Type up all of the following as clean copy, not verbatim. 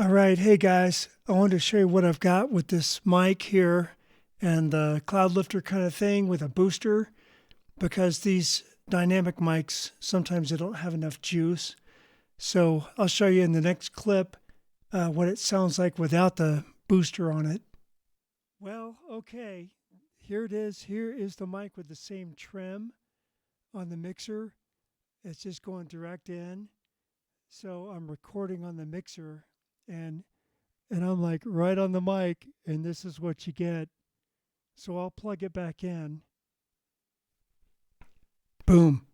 All right, hey guys, I wanted to show you what I've got with this mic here and the cloud lifter kind of thing with a booster, because these dynamic mics, sometimes they don't have enough juice. So I'll show you in the next clip what it sounds like without the booster on it. Well, okay, here it is. Here is the mic with the same trim on the mixer. It's just going direct in. So I'm recording on the mixer and I'm like right on the mic, and this is what you get. So I'll plug it back in. Boom.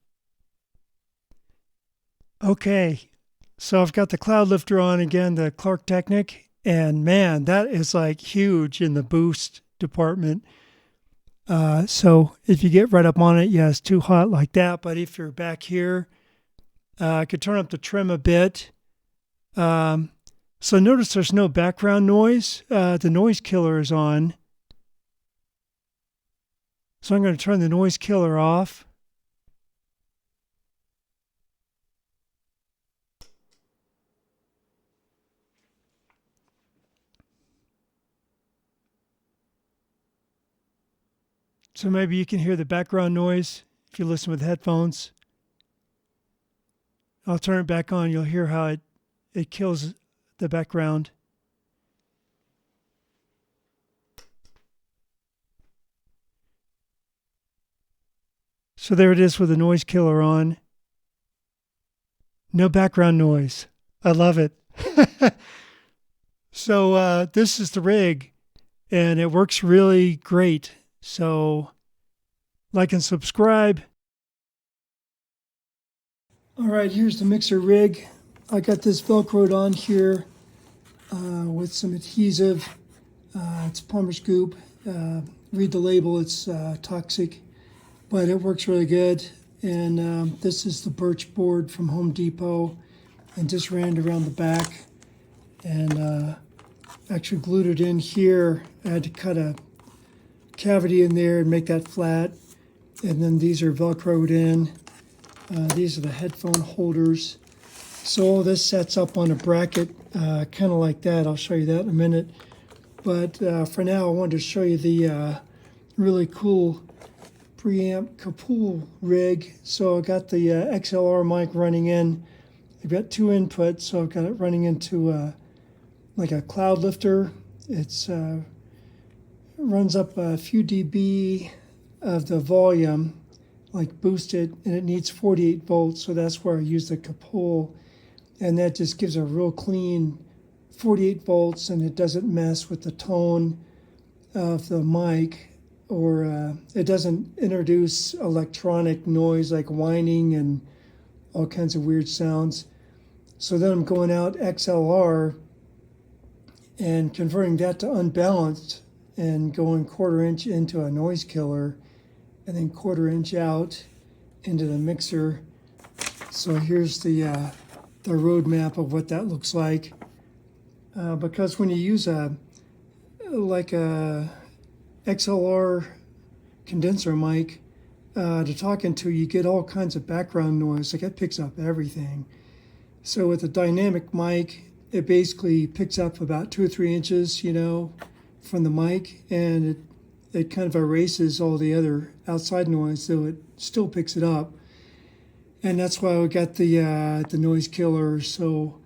Okay, so I've got the cloud lifter on again, the Klark Teknik, and man, that is like huge in the boost department. So if you get right up on it, yeah, it's too hot like that. But if you're back here, I could turn up the trim a bit. So notice there's no background noise. The noise killer is on. So I'm going to turn the noise killer off. So maybe you can hear the background noise if you listen with headphones. I'll turn it back on. You'll hear how it kills the background. So there it is with the noise killer on. No background noise. I love it. So this is the rig, and it works really great. So like and subscribe. All right, here's the mixer rig. I got this Velcroed on here with some adhesive. It's plumber's goop. Read the label, it's toxic, but it works really good. And this is the birch board from Home Depot, and just ran it around the back and actually glued it in here. I had to cut a cavity in there and make that flat. And then these are Velcroed in. These are the headphone holders. So all this sets up on a bracket, kind of like that. I'll show you that in a minute. But for now, I wanted to show you the really cool preamp Kopul rig. So I got the XLR mic running in. I've got two inputs, so I've got it running into like a cloud lifter. It's runs up a few dB of the volume, like boosted, and it needs 48 volts, so that's where I use the Kopul, and that just gives a real clean 48 volts, and it doesn't mess with the tone of the mic, or it doesn't introduce electronic noise like whining and all kinds of weird sounds. So then I'm going out XLR and converting that to unbalanced and going 1/4 inch into a noise killer, and then 1/4 inch out into the mixer. So here's the roadmap of what that looks like. Because when you use a XLR condenser mic to talk into, you get all kinds of background noise. Like it picks up everything. So with a dynamic mic, it basically picks up about 2 or 3 inches, from the mic, and it kind of erases all the other outside noise, though it still picks it up. And that's why we got the noise killer. So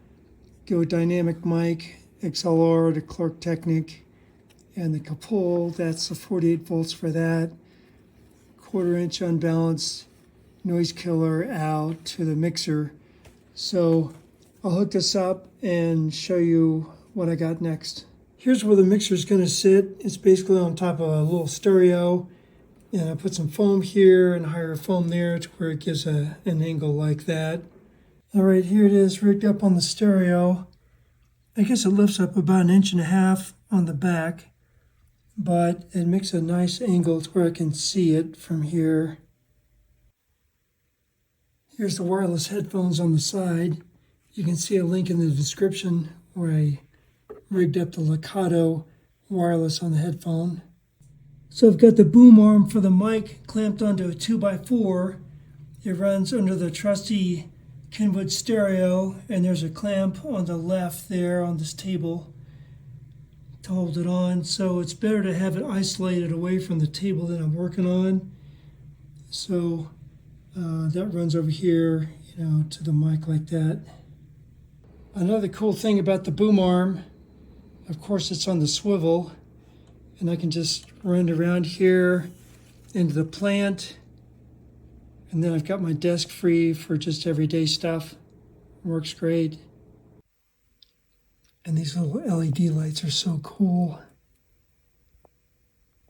go dynamic mic, XLR, the Klark Teknik, and the Kopul. That's the 48 volts for that. 1/4 inch unbalanced noise killer out to the mixer. So I'll hook this up and show you what I got next. Here's where the mixer is going to sit. It's basically on top of a little stereo. And I put some foam here and higher foam there to where it gives an angle like that. All right, here it is rigged up on the stereo. I guess it lifts up about 1.5 inches on the back, but it makes a nice angle to where I can see it from here. Here's the wireless headphones on the side. You can see a link in the description where I rigged up the Legato wireless on the headphone. So I've got the boom arm for the mic clamped onto a 2x4. It runs under the trusty Kenwood stereo, and there's a clamp on the left there on this table to hold it on. So it's better to have it isolated away from the table that I'm working on. So that runs over here, to the mic like that. Another cool thing about the boom arm, of course, it's on the swivel, and I can just run around here into the plant, and then I've got my desk free for just everyday stuff. Works great. And these little LED lights are so cool.